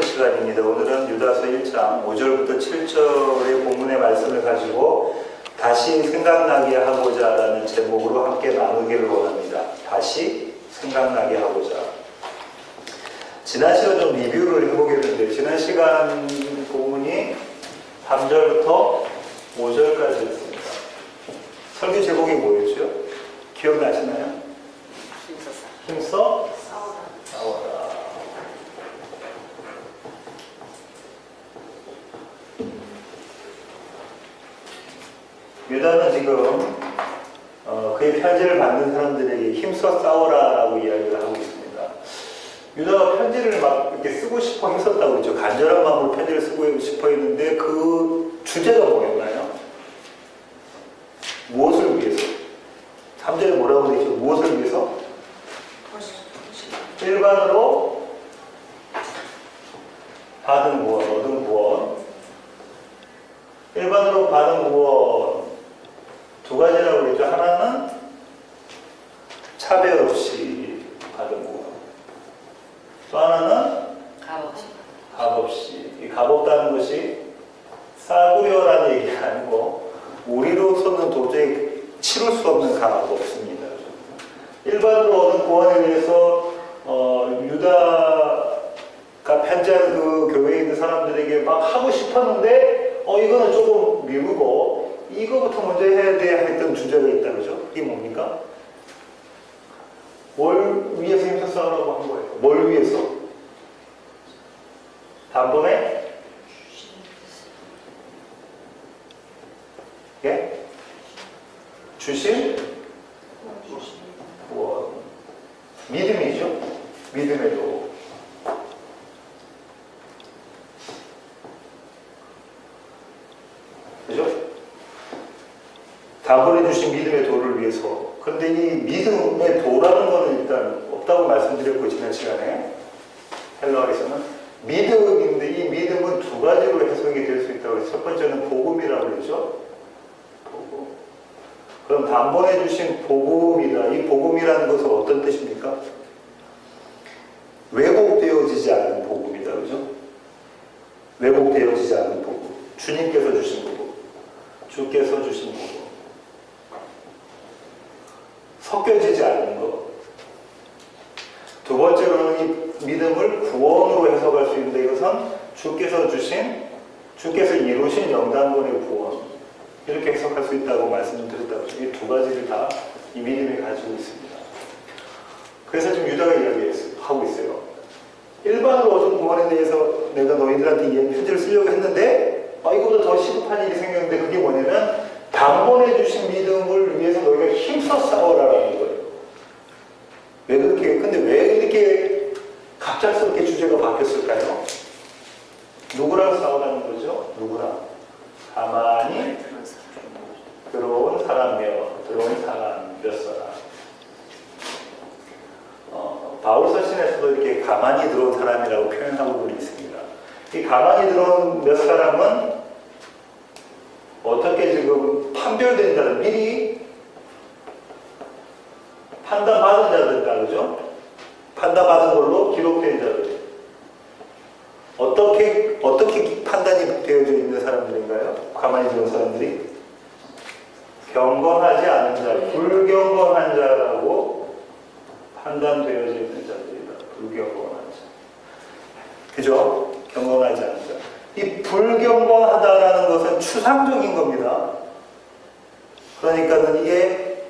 시간입니다. 오늘은 유다서 1장 5절부터 7절의 본문의 말씀을 가지고 다시 생각나게 하고자 라는 제목으로 함께 나누기를 원합니다. 다시 생각나게 하고자. 지난 시간 좀 리뷰를 해보겠는데, 지난 시간 본문이 3절부터 5절까지였습니다. 설교 제목이 뭐였죠? 기억나시나요? 힘써 싸워라. 유다는 지금 그의 편지를 받는 사람들에게 힘써 싸워라라고 이야기를 하고 있습니다. 유다가 편지를 막 이렇게 쓰고 싶어 했었다고 그랬죠. 간절한 마음으로 편지를 쓰고 싶어 했는데 그 주제가 뭐였나요? 무엇을 위해서? 3절에 뭐라고 되어 있죠? 무엇을 위해서? 일반으로 받은 구원, 얻은 구원. 일반으로 받은 구원 두 가지라고 그랬죠. 하나는 차별 없이 받은 구원. 또 하나는 값 없이. 이 값 없다는 것이 싸구려라는 얘기가 아니고 우리로서는 도저히 치룰 수 없는 값 없습니다. 일반으로 얻은 구원에 대해서 유다가 편지하는 그 교회에 있는 사람들에게 막 하고 싶었는데 이거는 조금 미루고 이거부터 먼저 해야 돼 했던 주제가 있다 그러죠. 이게 뭡니까? 뭘 위해서 힘써 싸우라고 한 거예요? 뭘 위해서? 단번에? 예? 주신 구원. 믿음이죠. 믿음에도. 그죠? 단번에 주신 믿음의 도를 위해서. 근데 이 믿음의 도라는 거는 일단 없다고 말씀드렸고, 지난 시간에. 헬라어에서는. 믿음인데 이 믿음은 두 가지로 해석이 될 수 있다고 해서 첫 번째는 복음이라고 그러죠. 복음. 그럼 단번에 주신 복음이다. 이 복음이라는 것은 어떤 뜻입니까? 왜곡되어지지 않은 복음이다. 그죠? 왜곡되어지지 않은 복음. 주님께서 주신 복음. 주께서 주신 복음. 섞여지지 않는 것. 두 번째로는 이 믿음을 구원으로 해석할 수 있는데 이것은 주께서 이루신 영단번의 구원. 이렇게 해석할 수 있다고 말씀드렸다고. 이 두 가지를 다 이 믿음이 가지고 있습니다. 그래서 지금 유다가 이야기하고 있어요. 일반으로 얻은 구원에 대해서 내가 너희들한테 이 편지를 쓰려고 했는데 이거보다 더 시급한 일이 생겼는데 그게 뭐냐면 단번에 주신 믿음을 위해서 너희가 힘써 싸워라라는 거예요. 왜 그렇게, 근데 왜 이렇게 갑작스럽게 주제가 바뀌었을까요? 누구랑 싸우라는 거죠? 누구랑? 가만히 들어온 사람 몇 사람. 바울 서신에서도 이렇게 가만히 들어온 사람이라고 표현하고 분이 있습니다. 이 가만히 들어온 몇 사람은 어떻게 지금 판별된 자들, 미리 판단받은 자들이다, 그죠? 판단받은 걸로 기록된 자들. 어떻게 판단이 되어져 있는 사람들인가요? 가만히 들어온 사람들이? 경건하지 않은 자, 불경건한 자라고 판단되어져 있는 자들이다. 불경건한 자. 그죠? 경건하지 않은 자. 이 불경건하다라는 것은 추상적인 겁니다. 그러니까는 이게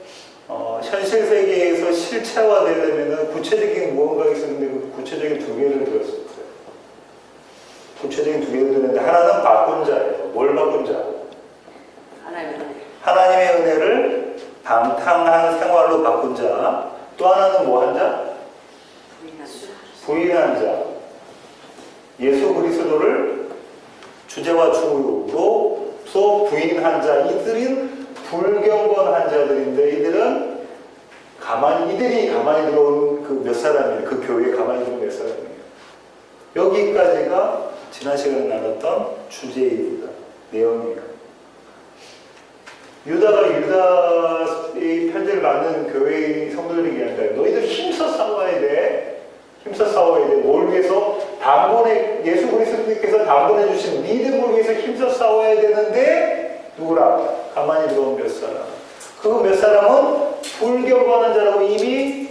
현실 세계에서 실체화되려면 구체적인 무언가가 있었는데 그 구체적인 두 개를 들었어요. 구체적인 두 개를 들었는데 하나는 바꾼 자예요. 뭘 바꾼 자? 하나님의 은혜를 방탕한 생활로 바꾼 자. 또 하나는 뭐 한 자? 부인한 자. 예수 그리스도를 주제와 주로서 부인한 자. 이들은 불경건한 자들인데 이들이 가만히 들어온 그 몇 사람이에요. 그 교회에 가만히 들어온 몇 사람이에요. 여기까지가 지난 시간에 나눴던 주제입니다. 내용이에요. 유다가 유다의 편지를 받는 교회의 성도들에게 얘기한다. 너희들 힘써 싸워야 돼. 뭘 위해서? 예수 그리스도께서 단번에 주신 믿음을 위해서 힘써 싸워야 되는데 누구랑? 가만히 들어온 몇 사람. 그 몇 사람은 불경건한 자라고 이미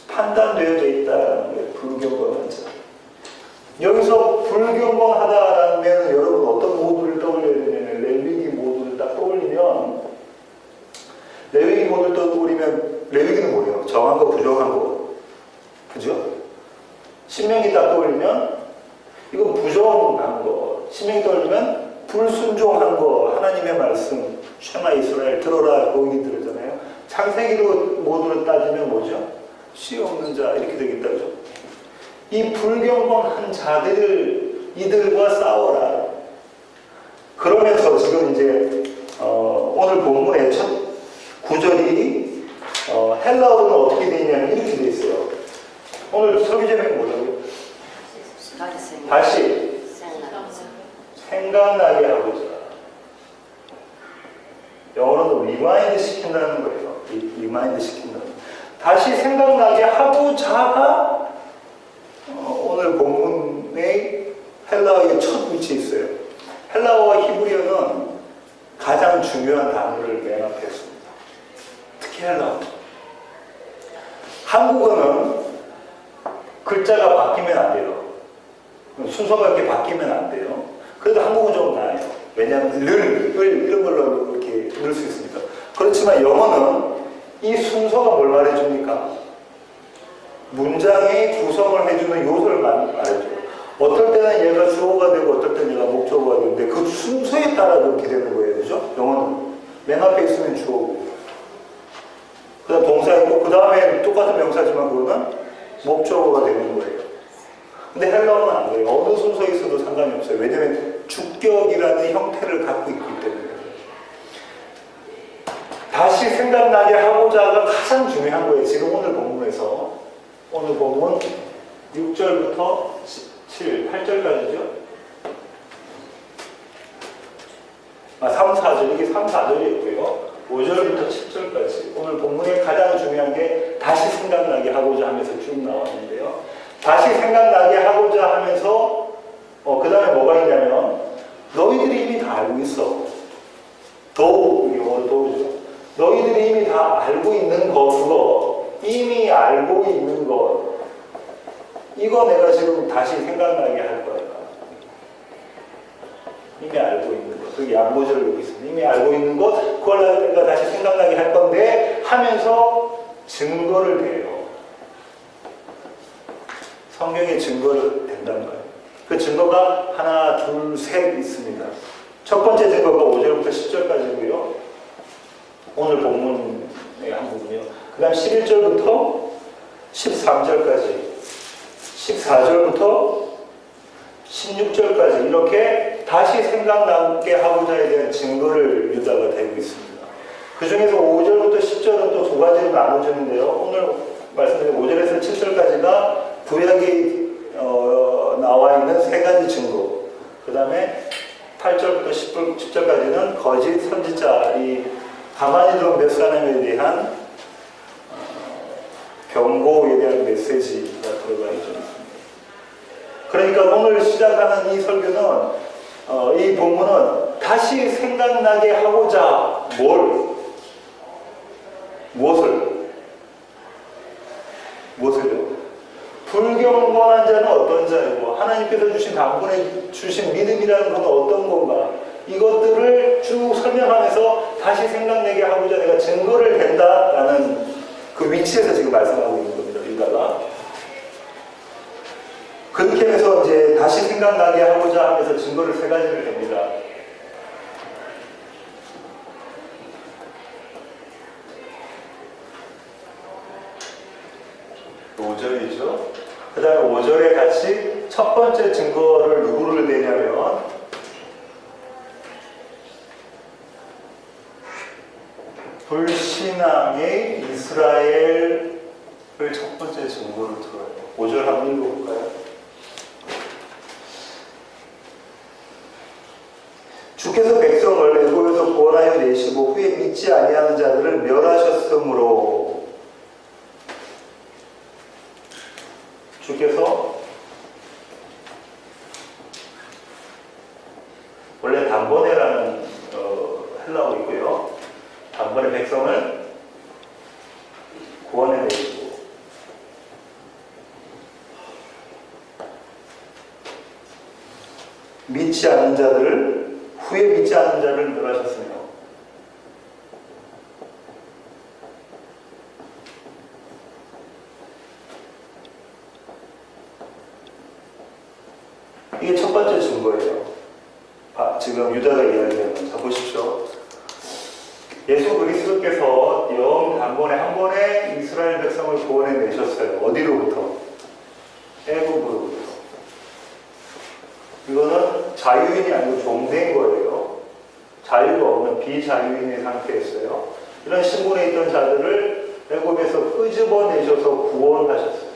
판단되어져 있다는 거예요. 불경건한 자. 여기서 불경건하다라는 여러분 어떤 모드를 떠올려야 되냐면 레위기 모드를 딱 떠올리면 레위기 모드를 떠올리면 레위기는 뭐예요? 정한 거 부정한 거. 그죠? 신명기 딱 떠올리면 이건 부정한 거. 신명기 떠올리면 불순종한 거. 하나님의 말씀 쉐마 이스라엘 들어라 거기 들으잖아요. 창세기로 모드로 따지면 뭐죠? 씨 없는 자 이렇게 되겠다. 그죠? 이 불경건한 이들과 싸워라. 그러면서 지금 이제 오늘 본문의 첫 구절이 헬라어로는 어떻게 되어 있냐면 이렇게 되어 있어요. 오늘 설교 제목이 뭐라고요? 다시 생각나게 하고자. 영어로는 리마인드 시킨다는 거예요. 리마인드 시킨다. 다시 생각나게 하고자가 오늘 본문의 헬라어의 첫 위치에 있어요. 헬라어와 히브리어는 가장 중요한 단어를 맨 앞에 했습니다. 특히 헬라어. 한국어는 글자가 바뀌면 안 돼요. 순서가 이렇게 바뀌면 안 돼요. 그래도 한국은 좀 나아요. 왜냐하면 이런 걸로 이렇게 넣을 수 있으니까. 그렇지만 영어는 이 순서가 뭘 말해줍니까? 문장의 구성을 해주는 요소를 말해줘요. 어떨 때는 얘가 주어가 되고 어떨 때는 얘가 목적어가 되는데 그 순서에 따라 그렇게 되는 거예요. 그죠? 영어는 맨 앞에 있으면 주어고 그 다음 동사 있고 그 다음에 똑같은 명사지만 그거는 목적어가 되는 거예요. 근데 헬라어는 안 돼요. 어느 순서에 있어도 상관이 없어요. 왜냐하면 주격이라는 형태를 갖고 있기 때문에. 다시 생각나게 하고자가 가장 중요한 거예요. 지금 오늘 본문에서. 오늘 본문 6절부터 8절까지죠. 3, 4절. 이게 3, 4절이었고요. 5절부터 7절까지. 오늘 본문에 가장 중요한 게 다시 생각나게 하고자 하면서 쭉 나왔는데요. 다시 생각나게 하고자 하면서 그 다음에 뭐가 있냐면 너희들이 이미 다 알고 있어. 더욱 영어로 더욱이죠. 너희들이 이미 다 알고 있는 거 그거 이미 알고 있는 것 이거 내가 지금 다시 생각나게 할 거야. 이미 알고 있는 것. 그 양보절을 넣고 있습니다. 이미 알고 있는 것 그걸 내가 다시 생각나게 할 건데 하면서 증거를 대요. 성경에 증거를 댄단 말이에요. 그 증거가 하나, 둘, 셋 있습니다. 첫 번째 증거가 5절부터 10절까지고요. 오늘 본문의 한 부분이요. 그 다음 11절부터 13절까지, 14절부터 16절까지 이렇게 다시 생각나게 하고자에 대한 증거를 유다가 대고 있습니다. 그 중에서 5절부터 10절은 또 두 가지로 나눠지는데요. 오늘 말씀드린 5절에서 7절까지가 구약에 나와 있는 세 가지 증거. 그 다음에 8절부터 10절까지는 거짓 선지자, 이 가만히 들어온 몇 사람에 대한 경고에 대한 메시지가 들어가 있습니다. 그러니까 오늘 시작하는 이 설교는 이 본문은 다시 생각나게 하고자 무엇을요? 불경건한 자는 어떤 자이고 하나님께서 주신 단번에 주신 믿음이라는 것은 어떤 건가 이것들을 쭉 설명하면서 다시 생각나게 하고자 내가 증거를 댄다라는 그 위치에서 지금 말씀하고 있는 겁니다. 유다가 그렇게 해서 이제 다시 생각나게 하고자 하면서 증거를 세 가지를 댑니다. 그 다음에 5절에 같이 첫 번째 증거를 누구를 대냐면 불신앙의 이스라엘을 첫 번째 증거를 들어요. 5절 한번 읽어볼까요? 주께서 백성을 애굽에서 구원하여 내시고 후에 믿지 아니하는 자들을 멸하셨으므로 주께서 믿지 않는 자들을, 후에 믿지 않는 자를 멸하셨으며. 이게 첫 번째 증거예요. 지금 유다가 이야기하는. 자, 보십시오. 예수 그리스도께서 영 단번에 한 번에 이스라엘 백성을 구원해 내셨어요. 어디로부터? 애굽으로부터. 이거는 자유인이 아니고 종된 거예요. 자유가 없는 비자유인의 상태였어요. 이런 신분에 있던 자들을 애굽에서 끄집어내셔서 구원하셨어요.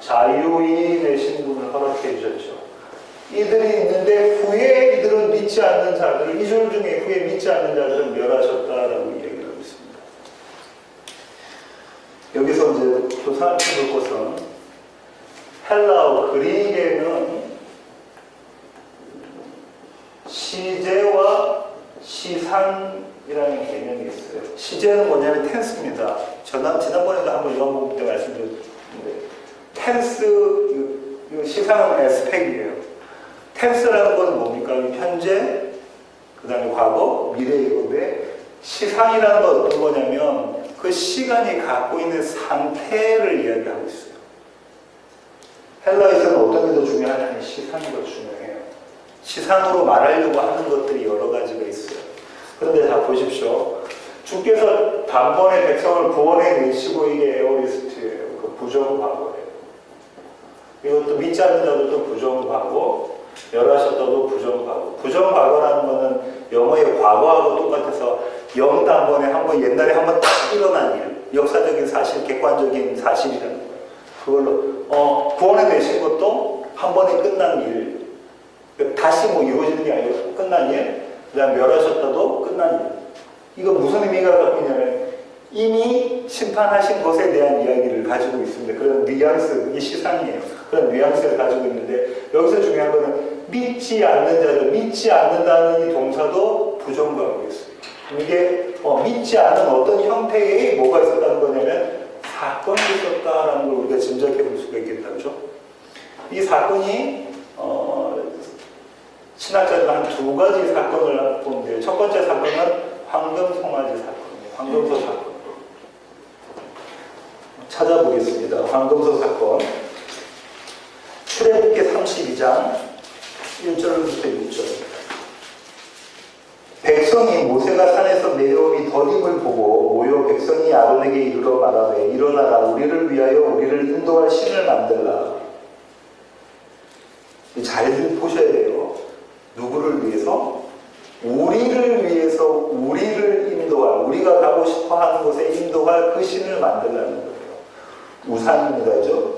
자유인의 신분을 허락해 주셨죠. 이들이 있는데 후에 이들은 믿지 않는 자들을, 이들 중에 후에 믿지 않는 자들을 멸하셨다라고 이야기를 하고 있습니다. 여기서 이제 또 생각해 볼 것은 헬라어 그리스에는 시제와 시상이라는 개념이 있어요. 시제는 뭐냐면 텐스입니다. 지난번에도 한번 이런 부분 때 말씀드렸는데 텐스, 시상은 에스펙이에요. 텐스라는 건 뭡니까? 현재, 그 다음에 과거, 미래 이건데 시상이라는 건 어떤 거냐면 그 시간이 갖고 있는 상태를 이야기하고 있어요. 헬라에서는 어떤 게 더 중요하냐면 시상이 더 중요해요. 시상으로 말하려고 하는 것들이 여러 가지가 있어요. 그런데 자 보십시오. 주께서 단번에 백성을 구원해 내시고 이게 에오리스트예요. 그 부정과거예요. 이것도 믿지 않는 자들도 부정과거, 멸하셨다도 부정과거. 부정과거라는 거는 영어의 과거하고 똑같아서 영 단번에 한 번, 옛날에 한 번 탁 일어난 일, 역사적인 사실, 객관적인 사실이라는 거예요. 그걸로 구원해 내신 것도 한 번에 끝난 일, 다시 뭐 이루어지는 게 아니고 끝난 일, 그 다음 멸하셨다도 끝난 일. 이거 무슨 의미가 갖고 있냐면 이미 심판하신 것에 대한 이야기를 가지고 있습니다. 그런 뉘앙스, 이게 시상이에요. 그런 뉘앙스를 가지고 있는데 여기서 중요한 거는 믿지 않는 자들, 믿지 않는다는 이 동사도 부정과거였어요. 이게 믿지 않은 어떤 형태의 뭐가 있었다는 거냐면 사건이 있었다라는 걸 우리가 짐작해 볼 수가 있겠다죠. 이 사건이 신학자들은 한 두 가지 사건을 보는데요. 첫 번째 사건은 황금송아지 사건이에요. 황금소 사건. 찾아보겠습니다. 황금소 사건. 출애굽기 32장 1절부터 6절. 백성이 모세가 산에서 내려오니 더림을 보고 모여 백성이 아론에게 이르러 말하되 일어나라 우리를 위하여 우리를 인도할 신을 만들라. 잘 보셔야 돼요. 누구를 위해서? 우리를 위해서 우리를 인도할, 우리가 가고 싶어 하는 곳에 인도할 그 신을 만들라는 거예요. 우상입니다. 그죠?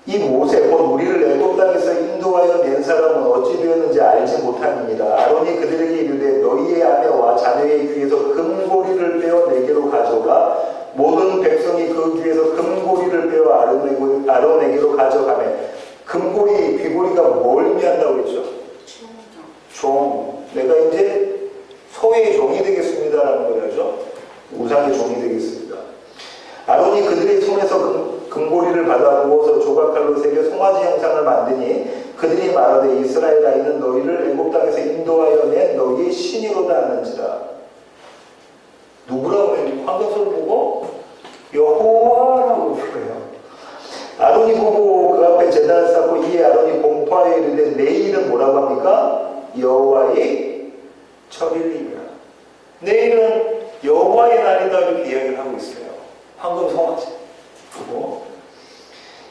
이 모세 곧 우리를 애굽 땅에서 인도하여 낸 사람은 어찌 되었는지 알지 못하느니라. 아론이 그들에게 이르되 너희의 아내와 자녀의 귀에서 금고리를 빼어 내게로 가져가 모든 백성이 그 귀에서 금고리를 빼어 아론에게로 가져가매. 금고리, 귀고리가 뭘 의미한다고 했죠? 종. 내가 이제 소의 종이 되겠습니다라는 거죠. 우상의 종이 되겠습니다. 아론이 그들의 손에서 금고리를 받아 부어서 조각칼로 새겨 송아지 형상을 만드니 그들이 말하되 이스라엘 아이는 너희를 애굽 땅에서 인도하여 낸 너희의 신이로다 하는지라. 누구라고 해요? 황금소를 보고 여호와라고 불러요. 아론이 보고 그 앞에 제단을 쌓고 이에 아론이 공포하여 이르되 내일은 뭐라고 합니까? 여호와의 절일이니라. 내일은 여호와의 날이다 이렇게 이야기를 하고 있어요. 황금 송아지 보고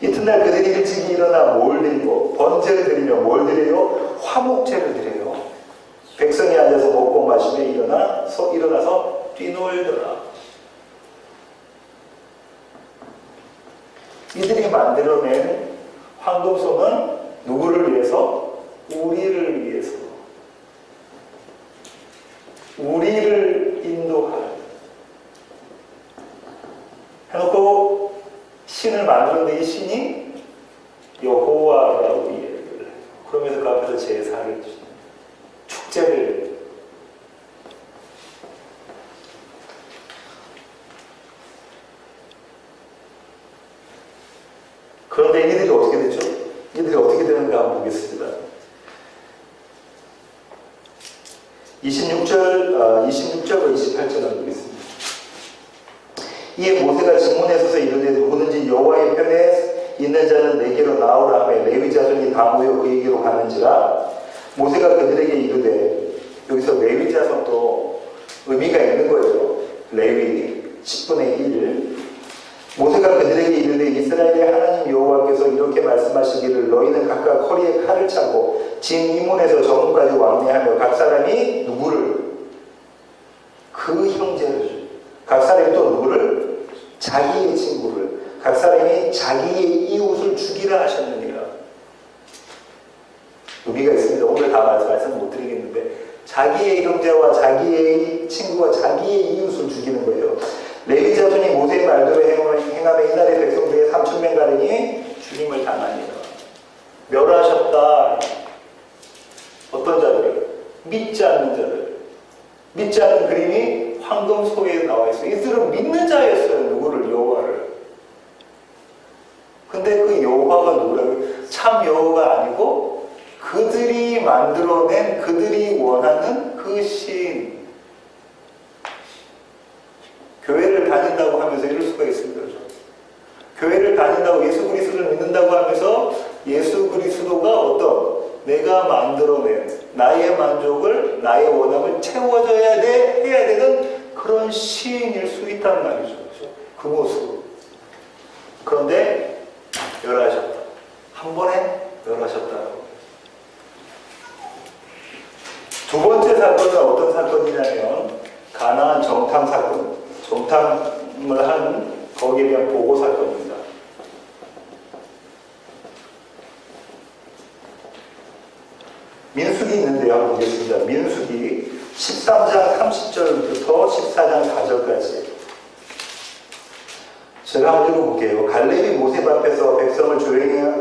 이튿날 그들이 일찍이 일어나 뭘 드리고 번제를 드리며 뭘 드려요? 화목제를 드려요. 백성이 앉아서 먹고 마시며 일어나서 뛰놀더라. 이들이 만들어낸 황금소는 누구를 위해서? 우리를 위해서. 우리를 인도할. 해놓고 신을 만들었는데 이 신이 여호와라고 이야기를 해요. 그러면서 그 앞에서 제사를 주십니다. 축제를 해요. 그런데 이들이 어떻게 되죠? 이들이 어떻게 되는가 한번 보겠습니다. 26절과 28절을 보겠습니다. 이에 모세가 진문에 서서 이르되 누구든지 여호와의 편에 있는 자는 내게로 나오라 하며 레위 자손이 다 모여 그에게로 가는지라. 모세가 그들에게 이르되, 여기서 레위 자손도 의미가 있는 거예요. 레위 10분의 1. 모세가 그들에게 이르되 이스라엘의 하나님 여호와께서 이렇게 말씀하시기를 너희는 각각 허리에 칼을 차고 진 이문에서 저문까지 왕래하며 각 사람이 누구를? 그 형제를. 각 사람이 또 누구를? 자기의 친구를. 각 사람이 자기의 이웃을 죽이라 하셨느니라. 의미가 있습니다. 오늘 다 말씀 못 드리겠는데 자기의 형제와 자기의 친구와 자기의 이웃을 죽이는 거예요. 레위 자손이 모세의 말대로 행하며 이날의 백성 중에 3,000명가량이 죽임을 당하니라. 멸하셨다. 어떤 자들을? 믿지 않는 자들. 믿지 않는 그림이 황금소에 나와 있어요. 이들은 믿는 자였어요. 누구를? 여호와를. 근데 그 여호와가 누구라고요? 참 여호와가 아니고 그들이 만들어낸, 그들이 원하는 그 신. 교회를 다닌다고 하면서 이럴 수가 있습니다. 그렇죠? 교회를 다닌다고, 예수 그리스도를 믿는다고 하면서 예수 그리스도가 어떤 내가 만들어낸 나의 만족을, 나의 원함을 채워줘야 돼, 해야 되는 그런 시인일 수 있단 말이죠. 그렇죠? 그 모습. 그런데 멸하셨다. 한 번에 멸하셨다. 두 번째 사건은 어떤 사건이냐면 가나안 정탐 사건. 정탐을 한 거기에 대한 보고 사건입니다. 민수기 있는데요. 한번 보겠습니다. 민수기 13장 30절부터 14장 4절까지. 제가 한번 읽어볼게요. 갈렙이 모세 앞에서 백성을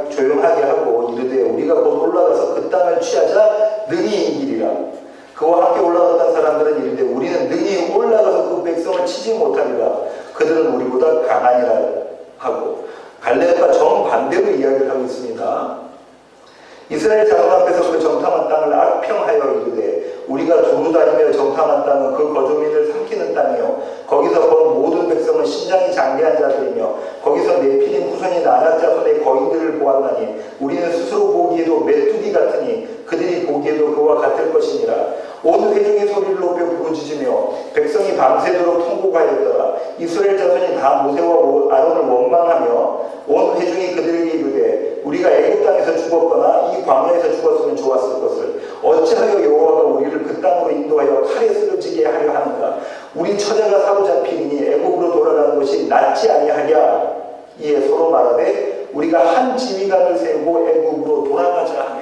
조용하게 하고 이르되 우리가 곧 올라가서 그 땅을 취하자 능히 이기리라. 그와 함께 올라갔던 사람들은 이르되 우리는 능히 올라가서 그 백성을 치지 못하리라. 그들은 우리보다 강하니라 하고 갈렙과 정반대로 이야기를 하고 있습니다. 이스라엘 자손 앞에서 그 정탐한 땅을 악평하여 이르되 우리가 두루 다니며 정탐한 땅은 그 거주민을 삼키는 땅이요 거기서 본 모든 백성은 신장이 장대한 자들이며 거기서 네피림 후손인 아낙 자손의 거인들을 보았나니 우리는 스스로 보기에도 메뚜기 같으니 그들이 보기에도 그와 같을 것이니라. 온 회중의 소리를 높여 부르짖으며 백성이 밤새도록 통곡하였더라. 이스라엘 자손이 다 모세와 아론을 원망하며 온 회중이 그들에게 이르되 우리가 애굽 땅에서 죽었거나 이 광야에서 죽었으면 좋았을 것을 어찌하여 여호와가 우리를 그 땅으로 인도하여 칼에 쓰러지게 하려 하는가. 우리 처자가 사로잡히니 애굽으로 돌아가는 것이 낫지 아니하랴. 이에 서로 말하되 우리가 한 지휘관을 세우고 애굽으로 돌아가자 하며.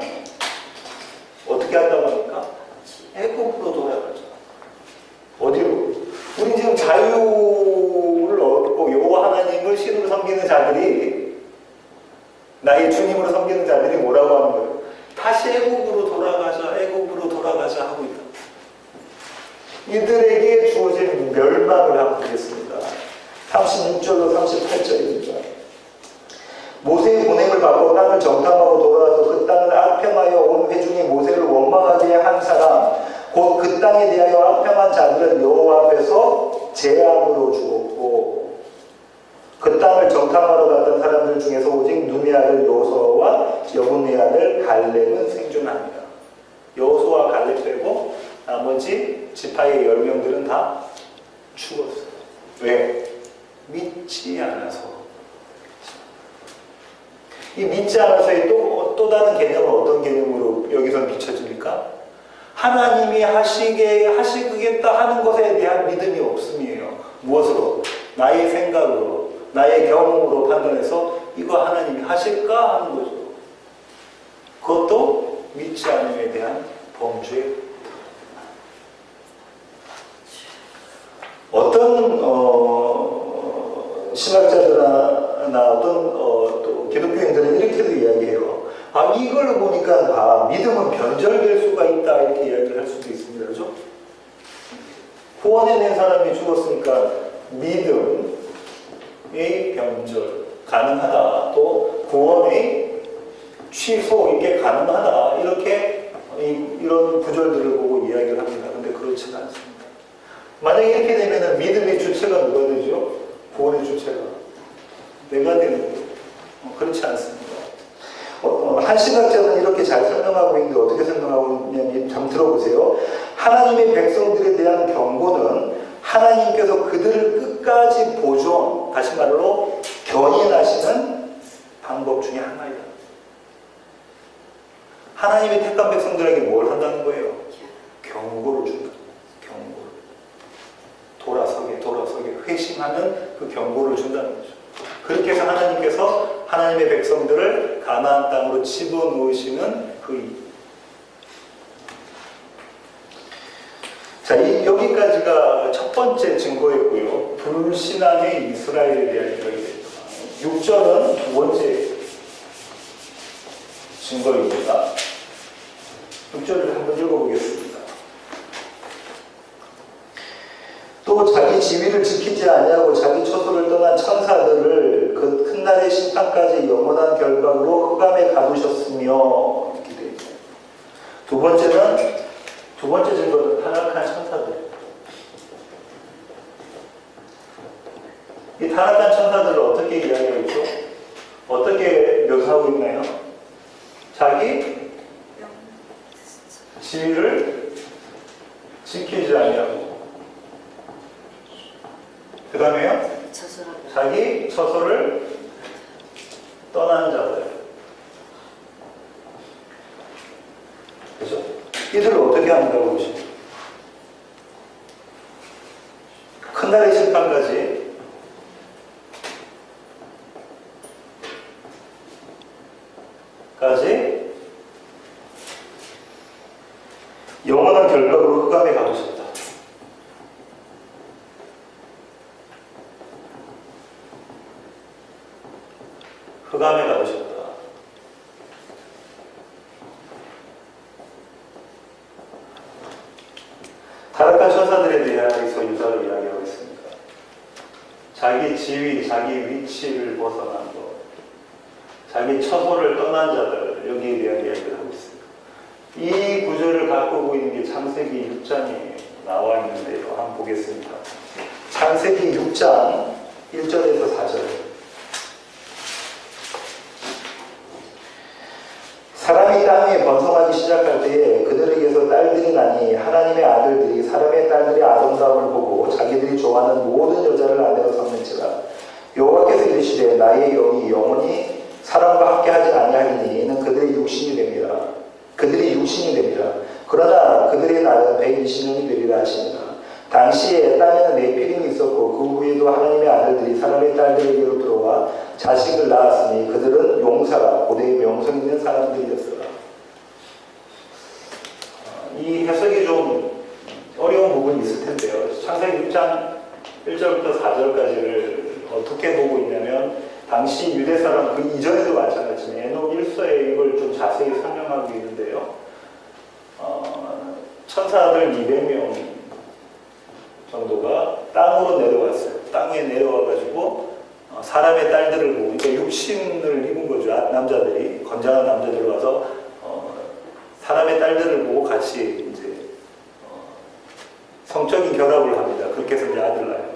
어떻게 한다고 합니까? 애굽으로 돌아가자. 어디로? 우리 지금 자유를 얻고 여호와 하나님을 신으로 섬기는 자들이, 나의 주님으로 섬기는 자들이 뭐라고 하는 거예요? 다시 애굽으로 돌아가자, 애굽으로 돌아가자 하고 있다. 이들에게 주어진 멸망을 한번 보겠습니다. 36절로 38절입니다. 모세의 보냄을 받고 땅을 정탐하고 돌아와서 그 땅을 악평하여 온 회중이 모세를 원망하게 한 사람 곧 그 땅에 대하여 악평한 자들은 여호와 앞에서 재앙으로 죽었고 그 땅을 정탐하러 갔던 사람들 중에서 오직 눈의 아들 여호수아와 여분의 아들 갈렙은 생존합니다. 여호수아 갈렙 빼고 나머지 지파의 10명들은 다 죽었어요. 왜? 믿지 않아서. 이 믿지 않아서의 또 다른 개념은 어떤 개념으로 여기서 비춰집니까? 하나님이 하시겠다 하는 것에 대한 믿음이 없음이에요. 무엇으로? 나의 생각으로, 나의 경험으로 판단해서 이거 하나님이 하실까 하는 거죠. 그것도 믿지 않음에 대한 범주에 어떤 신학자들이나 어떤 또 기독교인들은 이렇게도 이야기해요. 이걸 보니까 믿음은 변절될 수가 있다 이렇게 이야기를 할 수도 있습니다. 그렇죠? 구원해낸 사람이 죽었으니까 믿음의 변절 가능하다. 또 구원의 취소 이게 가능하다. 이렇게 이런 구절들을 보고 이야기를 합니다. 근데 그렇지는 않습니다. 만약에 이렇게 되면 믿음의 주체가 누가 되죠? 구원의 주체가 내가 되는 거예요. 그렇지 않습니다. 한 신학자는 이렇게 잘 설명하고 있는데 어떻게 설명하고 있냐면 좀 들어보세요. 하나님의 백성들에 대한 경고는 하나님께서 그들을 끝까지 보존, 다시 말로 견인하시는 방법 중에 하나이다. 하나님의 택한 백성들에게 뭘 한다는 거예요? 경고를 준다. 경고를. 돌아서게 회심하는 그 경고를 준다는 거죠. 그렇게 해서 하나님께서 하나님의 백성들을 가나안 땅으로 집어넣으시는 그 이유. 자, 여기까지가 첫 번째 증거였고요. 불신앙의 이스라엘에 대한 이야기입니다. 6절은 두 번째 증거입니다. 6절을 한번 읽어보겠습니다. 또 자기 지위를 지키지 아니하고 자기 처소를 떠난 천사들을 그 큰 날의 심판까지 영원한 결박으로 흑암에 가두셨으며 이렇게 되어 있습니다. 두 번째 증거는 타락한 천사들. 이 타락한 천사들을 어떻게 이야기하고 있죠? 어떻게 묘사하고 있나요? 자기 지위를 지키지 아니하고 그 다음에요? 자기 처소를 떠난 자들. 그죠? 이들을 어떻게 한다고 보시죠? 큰 날의 심판까지 영원한 결박으로 흑암에 가두셨다. 흑암에 가두셨다. 타락한 천사들에 대해서 유사를 이야기하고 있습니다. 자기 지위, 자기 위치를 벗어난 것, 자기 처소를 떠난 자들, 여기에 대한 이야기를 하고 있습니다. 이 구절을 갖고 보이는 게 창세기 6장에 나와 있는데요. 한번 보겠습니다. 창세기 6장 1절에서 4절. 사람이 땅에 번성하기 시작할 때에 그들에게서 딸들이 나니 하나님의 아들들이 사람의 딸들의 아름다움을 보고 자기들이 좋아하는 모든 여자를 아내로 삼는지라. 여호와께서 이르시되 나의 영이 영원히 사람과 함께하지 아니하리니 이는 그들의 육신이 됩니다. 그러나 그들의 날은 120년이 되리라 하시니라. 당시에 땅에는 네피림이 있었고 그 후에도 하나님의 아들들이 사람의 딸들에게로 들어와 자식을 낳았으니 그들은 용사라 고대의 명성 있는 사람들이었으라. 이 해석이 좀 어려운 부분이 있을 텐데요. 창세기 6장 1절부터 4절까지를 어떻게 보고 있냐면 당시 유대 사람 그 이전에도 마찬가지지만 에녹 1서에 이걸 좀 자세히 설명하고 있는데요. 천사들 200명 정도가 땅으로 내려왔어요. 땅에 내려와가지고 사람의 딸들을 보고, 그러니까 육신을 입은 거죠. 남자들이, 건장한 남자들 와서 사람의 딸들을 보고 같이 이제 성적인 결합을 합니다. 그렇게 해서 이제 아들 낳아요.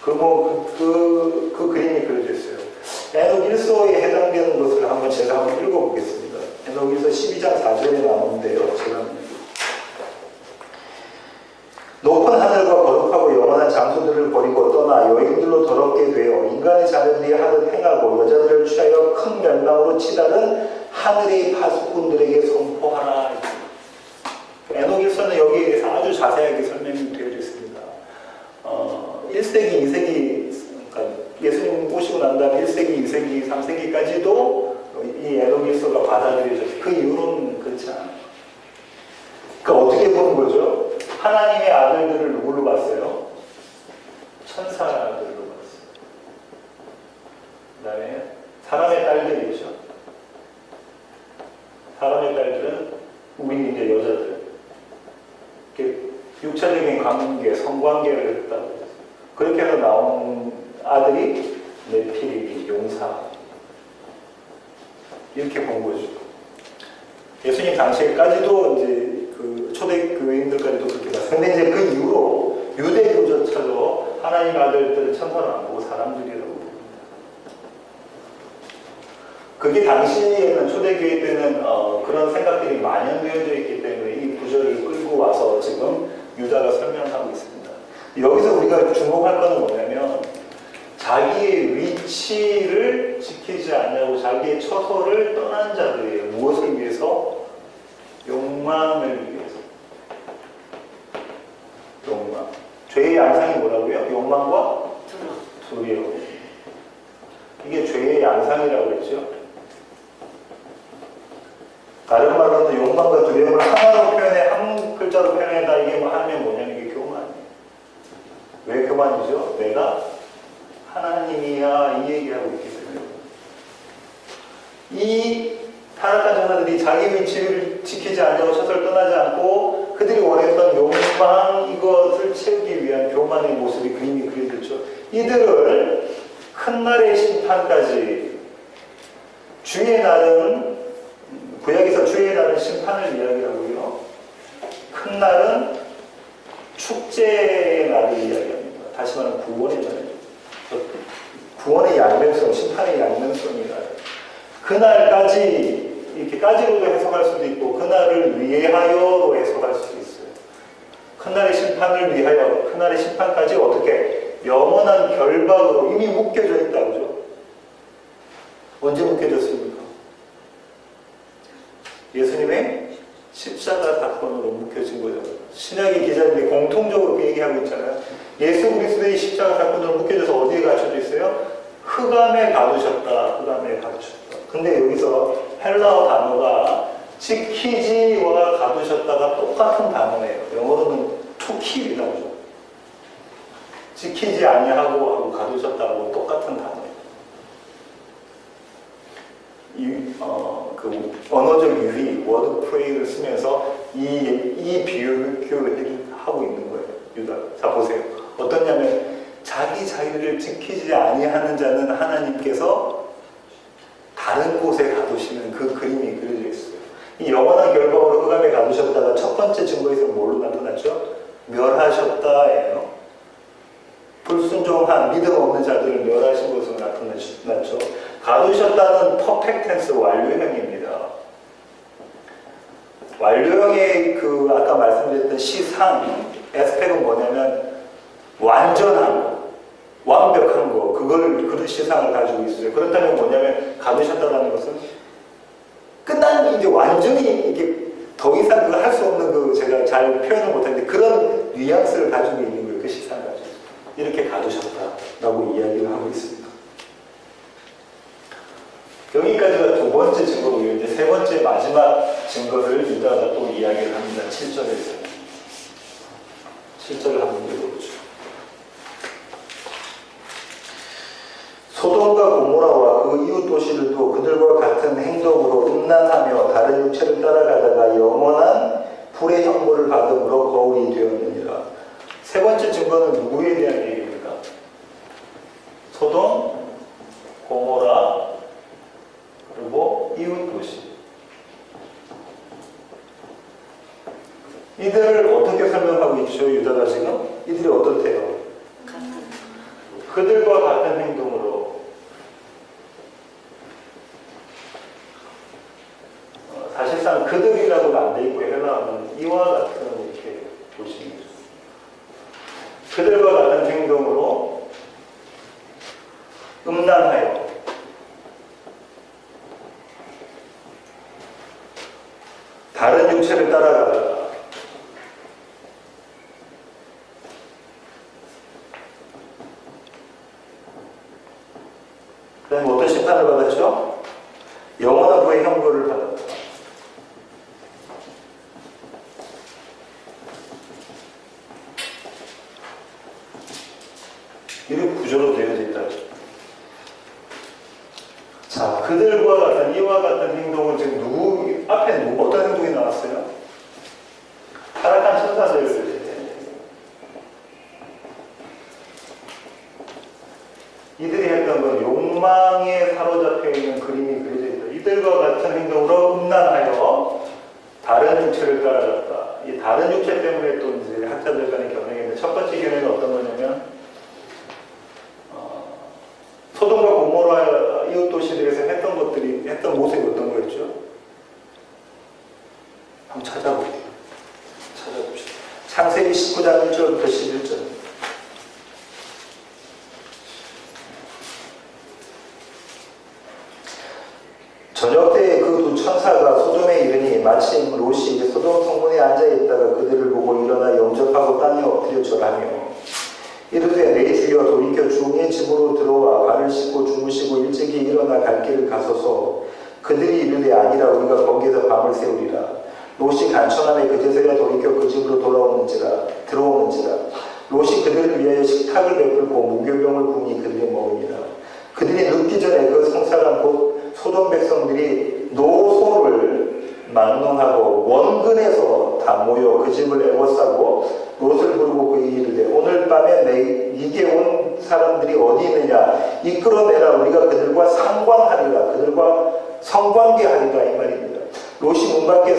그 그림이 그려져 있어요. 에녹 1서에 해당되는 것을 제가 한번 읽어보겠습니다. 에녹 1서 12장 4절에 나오는데요. 제가 높은 하늘과 거룩하고 영원한 장소들을 버리고 떠나 여인들로 더럽게 되어 인간의 자녀들이 하듯 행하고 여자들을 취하여 큰 멸망으로 치달은 하늘의 파수꾼들에게 선포하라. 에녹 1서는 여기에 대해서 아주 자세하게 설명이 되어 있습니다. 1세기, 2세기, 그러니까 예수님 오시고 난 다음에 1세기, 2세기, 3세기까지도 이 에녹 1서가 받아들여졌어요. 그 이후로는 그렇지 않아요. 그러니까 어떻게 보는 거죠? 하나님의 아들들을 누구로 봤어요? 천사들로 봤어요. 그 다음에 사람의 딸들이죠. 사람의 딸들은 우리 이제 여자들. 이렇게 육체적인 관계, 성관계를 했다고 했어요. 그렇게 해서 나온 아들이 네피림, 용사. 이렇게 본 거죠. 예수님 당시에까지도 이제 그 초대교회인들까지도 그렇게 봤어요. 근데 이제 그 이후로 유대교조차도 하나님 아들들을 천사로 안 보고 사람들이라고 봅니다. 그게 당시에는 초대교회 때는 그런 생각들이 만연되어져 있기 때문에 이 구절을 끌고 와서 지금 유다가 설명하고 있습니다. 여기서 우리가 주목할 것은 뭐냐면 자기의 위치를 지키지 않냐고 자기의 처소를 떠난 자들이에요. 무엇을 위해서? 욕망을 위해서. 욕망. 죄의 양상이 뭐라고요? 욕망과 두려움. 이게 죄의 양상이라고 했죠. 다른 말로는 욕망과 두려움을 하나로 표현해, 한 글자로 표현해다 이게 뭐 하면 뭐냐면 이게 교만이에요. 왜 교만이죠? 내가 하나님이야 이 얘기하고 있기 때문에. 이 타락한 전사들이 자기 위치를 지키지 않냐고 처소를 떠나지 않고 그들이 원했던 욕망 이것을 채우기 위한 교만의 모습이 그림이 그려졌죠. 이들을 큰 날의 심판까지 주의 날은 구약에서 주의 날은 심판을 이야기하고요. 큰 날은 축제의 날을 이야기합니다. 다시 말하면 구원의 날이죠. 구원의 양면성, 심판의 양면성이다. 그날까지 이렇게 까지로도 해석할 수도 있고 그날을 위하여로 해석할 수도 있어요. 그날의 심판을 위하여, 그날의 심판까지 어떻게 영원한 결박으로 이미 묶여져 있다고죠. 언제 묶여졌습니까? 예수님의 십자가 사건으로 묶여진 거죠. 신약의 기자들이 공통적으로 그 얘기하고 있잖아요. 예수 그리스도의 십자가 사건으로 묶여져서 어디에 갇혀져 있어요? 흑암에 가두셨다. 흑암에 가두셨다. 근데 여기서 헬라어 단어가 지키지와 가두셨다가 똑같은 단어예요. 영어로는 to keep이라고. 지키지 아니하고 하고 가두셨다고 똑같은 단어예요. 그 언어적 유희, 워드 프레이를 쓰면서 이 비유를 하고 있는 거예요. 유다. 자 보세요. 어떠냐면 자기 자유를 지키지 아니하는 자는 하나님께서 다른 곳에 가두시는 그 그림이 그려져 있어요. 이 영원한 결과로 흑암에 가두셨다가 첫 번째 증거에서 뭘로 나타났죠? 멸하셨다예요. 불순종한 믿음 없는 자들을 멸하신 것으로 나타났죠. 가두셨다는 퍼펙트 텐스 완료형입니다. 완료형의 그 아까 말씀드렸던 시상 에스펙은 뭐냐면 완전한 거, 완벽한 거, 그런 시상을 가지고 있어요. 그렇다면 뭐냐면 가두셨다는 것은 끝난 이제 완전히 이게 더 이상 그 할 수 없는 그 제가 잘 표현을 못하는데 그런 뉘앙스를 가지고 있는 거예요. 그 시상을 가지고 이렇게 가두셨다라고 이야기를 하고 있습니다. 여기까지가 두 번째 증거고요. 이제 세 번째 마지막 증거를 유다가 또 이야기를 합니다. 7절에서. 7절을 한번 읽어보죠. 소돔과 고모라와 그 이웃 도시들도 그들과 같은 행동으로 음란하며 다른 육체를 따라가다가 영원한 불의 형벌을 받음으로 거울이 되었느니라. 세 번째 증거는 누구에 대한 얘기입니까? 소돔, 고모라, 그리고 이웃 도시. 이들을 어떻게 설명하고 있죠? 유다가 지금? 이들이 어떻대요? 그들과 같은 행동으로 사실상 그들이라고는 안 돼 있고 헬라어는 이와 같은 이렇게 보시면 돼요. 그들과 같은 행동으로 음란하여 다른 육체를 따라가다가 그 다음에 어떤 심판을 받았죠? 영원한 부의 형벌을 받았다. 이렇게 구조로 되어져 있다. 자, 그들과 같은 이와 같은 행동은 지금 누구 앞에 어떤 행동이 나왔어요? 타락한 천사들. 이들이 했던 건 욕망에 사로잡혀 있는 그림이 그려져 있다. 이들과 같은 행동으로 음란하여 다른 육체를 따라갔다. 이 다른 육체 때문에 또 이제 학자들 간의 견해가 있는데, 첫 번째 견해는 어떤 거냐면, 소돔과 고모라 이웃 도시들에서 했던 모습이 어떤 거였죠? 한번 찾아볼게요. 찾아봅시다. 창세기 19장 1절부터 11절. 저녁 때에 그 두 천사가 소돔에 이르니 마침 롯이 소돔 성문에 앉아있다가 그들을 보고 일어나 영접하고 땅에 엎드려 절하며 이르되 내 주여 돌이켜 주의 집으로 들어와 발을 씻고 주무시고 일찍이 일어나 갈 길을 가소서. 그들이 이르되 아니라 우리가 거기에서 밤을 새우리라. 롯이 간청함에 그제서야 돌이켜 그 집으로 들어오는지라. 롯이 그들을 위하여 식탁을 베풀고 무교병을 부니 그들이 먹으니라. 그들이 눕기 전에 그 성사람 곧 소돔 백성들이 노소를 막론하고 원근에서 다 모여 그 집을 애워싸고 롯을 부르고 그에게 이르되 오늘 밤에 네게 온 사람들이 어디 있느냐 이끌어내라. 우리가 그들과 상관하리라. 그들과 성관계하리라. 이 말입니다. 롯이 문 밖에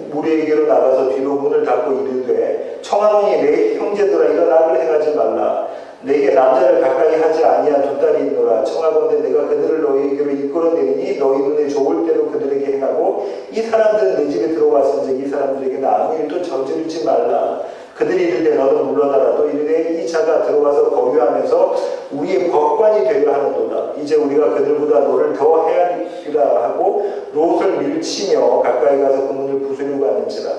무리에게로 나가서 뒤로 문을 닫고 이르되 청하노니 내 형제들아 이런 악을 행하지 말라. 내게 남자를 가까이 하지 아니한 두 딸이 있노라. 청하건대 내가 그들을 너희에게로 이끌어내리니 너희 눈에 좋을 대로 그들에게 행하고 이 사람들은 내 집에 들어왔은즉 이 사람들에게는 아무 일도 저지르지 말라. 그들이 이르되 너는 물러나라. 또 이르되 이 자가 들어와서 거류하면서 우리의 법관이 되려 하는도다. 이제 우리가 그들보다 너를 더 헤아리라 하고 롯을 밀치며 가까이 가서 그 문을 부수려고 하는지라.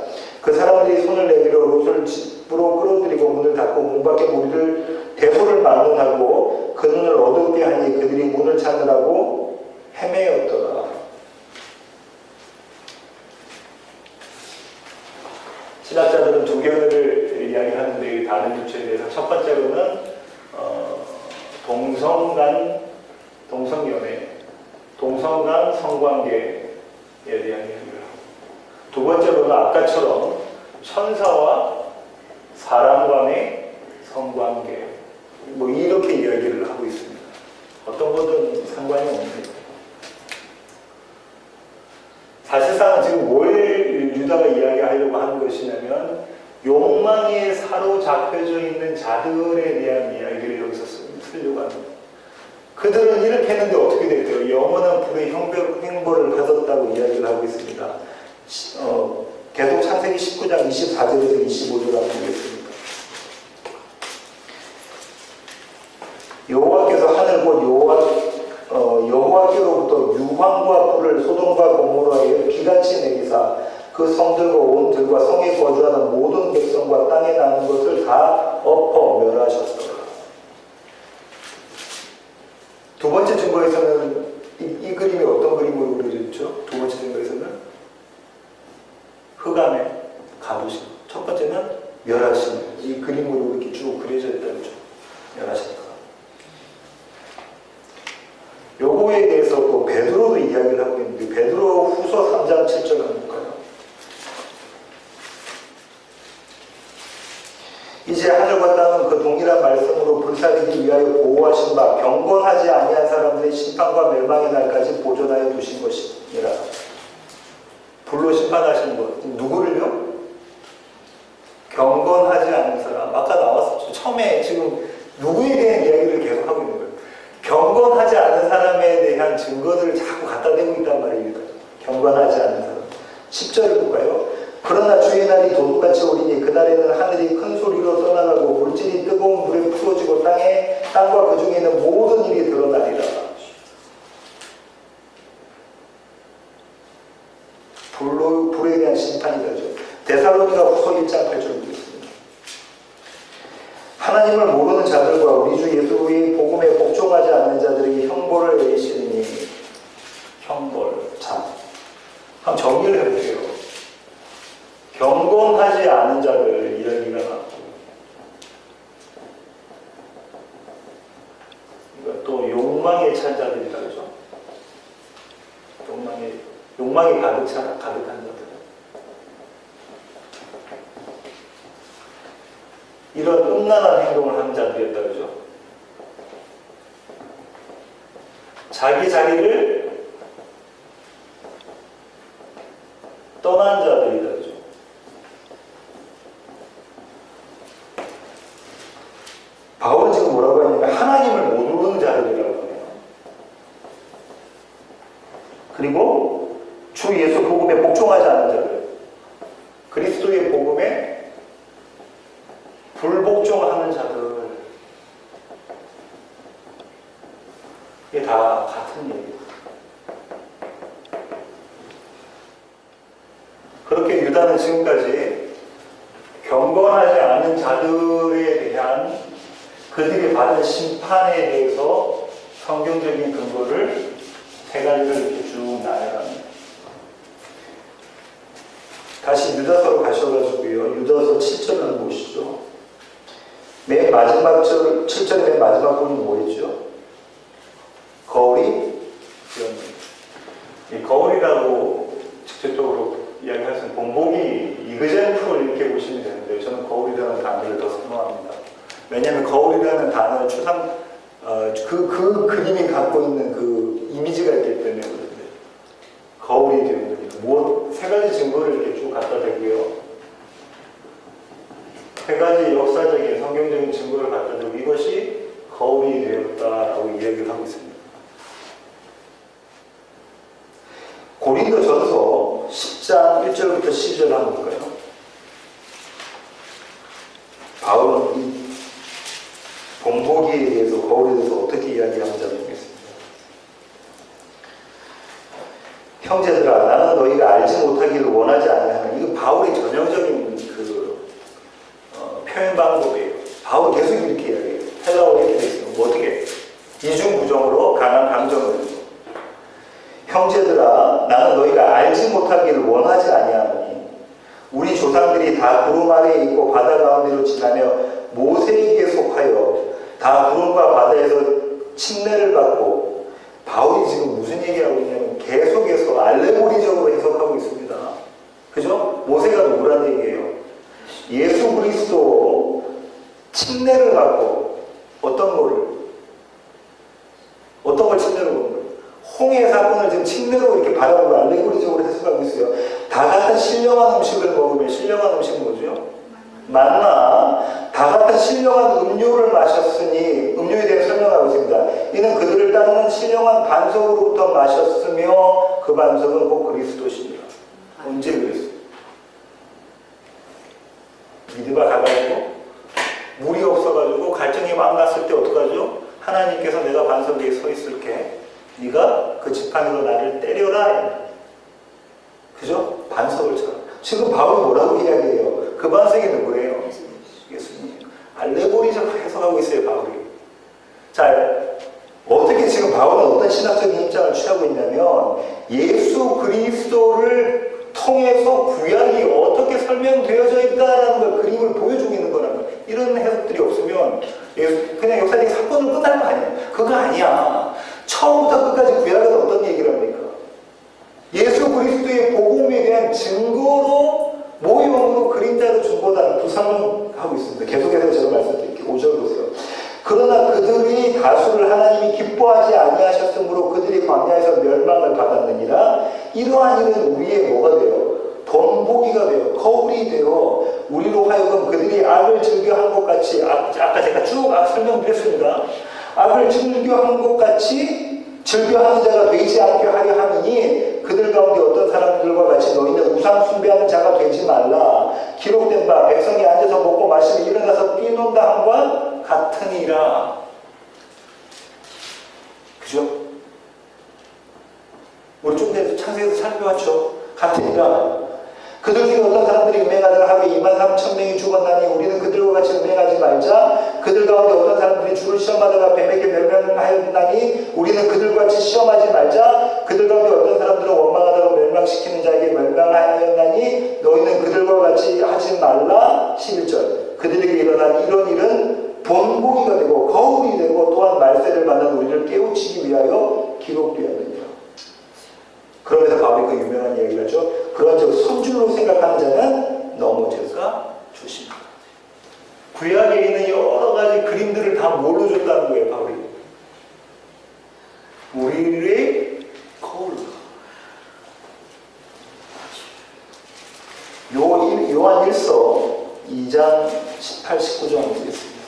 그 사람들이 손을 내밀어 롯을 집으로 끌어들이고 문을 닫고 문 밖에 무리를 대소를 막론하고 그 눈을 어둡게 하니 그들이 문을 찾으라고 헤매었더라. 신학자들은 두 견해를 이야기하는데 다른 육체에 대해서 첫 번째로는 동성간 성관계에 대한 이야기를 하고, 두 번째로는 아까처럼 천사와 사람 간의 성관계, 뭐 이렇게 이야기를 하고 있습니다. 어떤 것은 상관이 없습니다. 사실상은 지금 뭘 유다가 이야기하려고 하는 것이냐면 욕망에 사로잡혀져 있는 자들에 대한 이야기를 여기서 쓰려고 합니다. 그들은 이렇게 했는데 어떻게 됐대요? 영원한 불의 형벌을 받았다고 이야기를 하고 있습니다. 계속 창세기 19장 24절에서 25절 한번 보겠습니다. 여호와께서 하늘 곧 여호와께로부터 유황과 불을 소돔과 고모라에 비같이 내리사 그 성들과 온 들과 성에 거주하는 모든 백성과 땅에 나는 것을 다 엎어 멸하셨더라. 두 번째 증거에서는 이 그림이 어떤 그림으로 그려졌죠? 두 번째 증거에서는 흑암에 가두신, 첫 번째는 멸하신, 이 그림으로 이렇게 쭉 그려져 있다죠. 멸하셨다. 요거에 대해서 또 베드로도 이야기를 하고 있는데 베드로 후서 3장 7절 한번 볼까요? 이제 하늘과 땅은 그 동일한 말씀으로 불사르기 위하여 보호하신 바 경건하지 아니한 사람들의 심판과 멸망의 날까지 보존하여 두신 것이니라. 불로 심판하신 것, 누구를요? 경건하지 않은 사람. 아까 나왔었죠. 처음에 지금 누구에 대한 이야기를 계속 하고 있는 거예요. 경건하지 않은 사람에 대한 증거들을 자꾸 갖다 대고 있단 말입니다. 경건하지 않은 사람. 10절을 볼까요? 그러나 주의 날이 도둑같이 오리니 그날에는 하늘이 큰 소리로 떠나가고 물질이 뜨거운 물에 풀어지고 땅과 그 중에 있는 모든 일이 드러나리라. 불에 대한 심판이다죠. 데살로니가 후서 1장 8절 보겠습니다. 하나님을 모르는 자들과 우리 주 예수의 복음에 복종하지 않는 자들에게 형벌을 내리시니 형벌. 자, 한번 정리를 해볼게요. 경건하지 않은 자들 이야기가 나왔고, 또 욕망에 찬 자들이다 그죠? 욕망이 가득한 자들. 이런 음란한 행동을 하는 자들이었다 그죠? 자기 자리를 떠난 자들이다 그죠? 주 예수 복음에 복종하지 않은 자들, 그리스도의 복음에 불복종하는 자들, 이게 다 같은 얘기예요. 그렇게 유다는 지금까지 경건하지 않은 자들에 대한 그들이 받은 심판에 대해서 성경적인 근거를 세 가지를 이렇게 쭉 나열합니다. 다시 유다서로 가셔가지고요. 유다서 7절을 보시죠. 맨 마지막 7절의 맨 마지막 부분이 뭐였죠? 거울이 되었습니다. 이 거울이라고 직접적으로 이야기할 수 있는 본보기 이그젠플 이렇게 보시면 되는데 저는 거울이라는 단어를 더 선호합니다. 왜냐하면 거울이라는 단어의 그 그림이 갖고 있는 그 이미지가 있기 때문에 그런데 거울이 되는 겁니다. 세 가지 증거를 이렇게 쭉 갖다 대고요. 세 가지 역사적인 성경적인 증거를 갖다 대고 이것이 거울이 되었다라고 이야기를 하고 있습니다. 고린도전서 10장 1절부터 12절 한번 볼까요? 바울은 이 본보기에 대해서 거울에 대해서 어떻게 이야기하는지 한번 보겠습니다. 형제들아 나는 너희가 알지 못하기를 원하지 아니하는 이거 바울의 전형적인 표현 방법이에요. 바울 계속 이렇게 이야기해요. 헬라어로 이렇게 돼 있어요. 뭐 어떻게 이중부정으로 강한 감정을 형제들아 나는 너희가 알지 못하기를 원하지 아니하노니 우리 조상들이 다 구름 아래에 있고 바다 가운데로 지나며 모세에게 속하여 다 구름과 바다에서 침례를 받고 바울이 지금 무슨 얘기하고 있냐면 계속해서 알레고리적으로 해석하고 있습니다. 그죠? 모세가 누구란 얘기예요? 예수 그리스도 침례를 받고 어떤 걸 침례를 받는 거예요? 홍해 사건을 지금 침례로 이렇게 바라보고 알레고리적으로 해석하고 있어요. 다 같은 신령한 음식을 먹으면 신령한 음식은 뭐죠? 만나. 다 같은 신령한 음료를 마셨으니 음료에 대해 설명하고 있습니다. 이는 그들을 따르는 신령한 반석으로부터 마셨으며 그 반석은 곧 그리스도시니라. 언제 그랬어요? 미드바 가가지고 물이 없어가지고 갈증이 막 났을 때 어떡하죠? 하나님께서 내가 반석 위에 서 있을게. 네가 그 지팡이로 나를 때려라. 그죠? 반석을 쳐라. 지금 바울이 뭐라고 이야기해요? 그 반석이 누구래요? 예수님. 알레고리적으로 해석하고 있어요, 바울이. 자, 어떻게 지금 바울은 어떤 신학적인 입장을 취하고 있냐면 예수 그리스도를 통해서 구약이 어떻게 설명되어져 있다라는 걸 그림을 보여주고 있는 거라는 거예요. 이런 해석들이 없으면 그냥 역사적인 사건으로 끝날 거 아니에요. 그거 아니야. 처음부터 끝까지 구약은 어떤 얘기를 합니까? 예수 그리스도의 복음에 대한 증거로 모형으로 그림자로 준 거다라는 구상을 하고 있습니다. 계속해서 제가 말씀드릴게요. 5절 보세요. 그러나 그들이 다수를 하나님이 기뻐하지 아니하셨으므로 그들이 광야에서 멸망을 받았느니라. 이러한 일은 우리의 뭐가 돼요? 본보기가 돼요. 거울이 돼요. 우리로 하여금 그들이 악을 즐겨한 것 같이 아까 제가 쭉 설명드렸습니다. 악을 즐겨한 것 같이 즐겨하는 자가 되지 않게 하려 하느니 그들 가운데 어떤 사람들과 같이 너희는 우상 숭배하는 자가 되지 말라. 기록된 바 백성이 앉아서 먹고 마시며 일어나서 뛰논다 함과 같으니라. 그죠? 우리 좀 전에 창세기에서 살펴봤죠. 같으니라. 그들 중에 어떤 사람들이 음행하다가 하루에 23,000명이 죽었나니 우리는 그들과 같이 음행하지 말자. 그들 가운데 어떤 사람들이 주를 시험하다가 뱀에게 멸망하였나니 우리는 그들과 같이 시험하지 말자. 그들 가운데 어떤 사람들은 원망하다가 멸망시키는 자에게 멸망하였나니 너희는 그들과 같이 하지 말라. 11절. 그들에게 일어난 이런 일은 본보기가 되고 거울이 되고 또한 말세를 만난 우리를 깨우치기 위하여 기록되었느니라. 그러면서 바울이 그 유명한 이야기를 하죠. 그런즉 선줄로 생각하는 자는 넘어져서 조심하라. 구약에 있는 여러 가지 그림들을 다 뭘로 줬다는 거예요, 바울이. 우리의 거울. 요한 1서 2장 18, 19절 보겠습니다.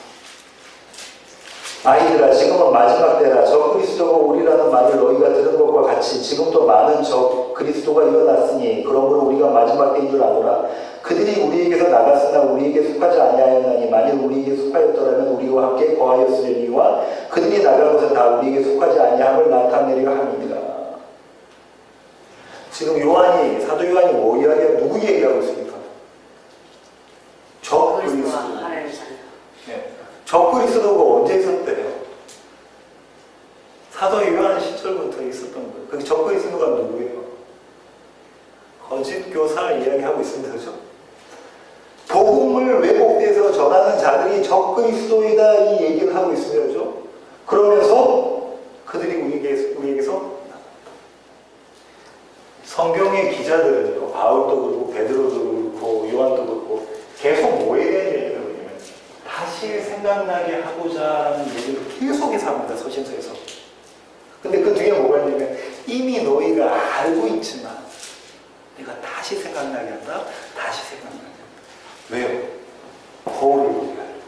아이들아 지금은 마지막 때라. 저 그리스도가 오리라는 말을 너희가 들은 것과 같이 지금도 많은 저 그리스도가 일어났으니 그러므로 우리가 마지막 때인 줄 아노라. 그들이 우리에게서 나갔으나 우리에게 속하지 아니하였나니 만일 우리에게 속하였더라면 우리와 함께 거하였으려니와 그들이 나간 것은 다 우리에게 속하지 아니함을 나타내려 함이니라. 지금 요한이, 사도 요한이 뭐 이야기하고 누구 얘기하고 있습니까? 적 그리스도. 네. 적 그리스도가 언제 있었대요? 사도 요한 시절부터 있었던 거예요. 그 적 그리스도가 누구예요? 거짓 교사 이야기하고 있습니다. 그죠? 복음을 왜곡돼서 전하는 자들이 적 그리스도이다 이 얘기를 하고 있습니다. 그죠? 그러면서 그들이 우리에게서 성경의 기자들은요, 바울도 그렇고 베드로도 그렇고 요한도 그렇고 계속 뭐에 대한 얘기를 하냐면 다시 생각나게 하고자 하는 얘기를 계속해서 합니다. 서신서에서. 근데 그 뒤에 뭐가 있냐면 이미 너희가 알고 있지만 내가 다시 생각나게 한다. 다시 생각나게 한다. 왜요? 거울을 얘기하려고.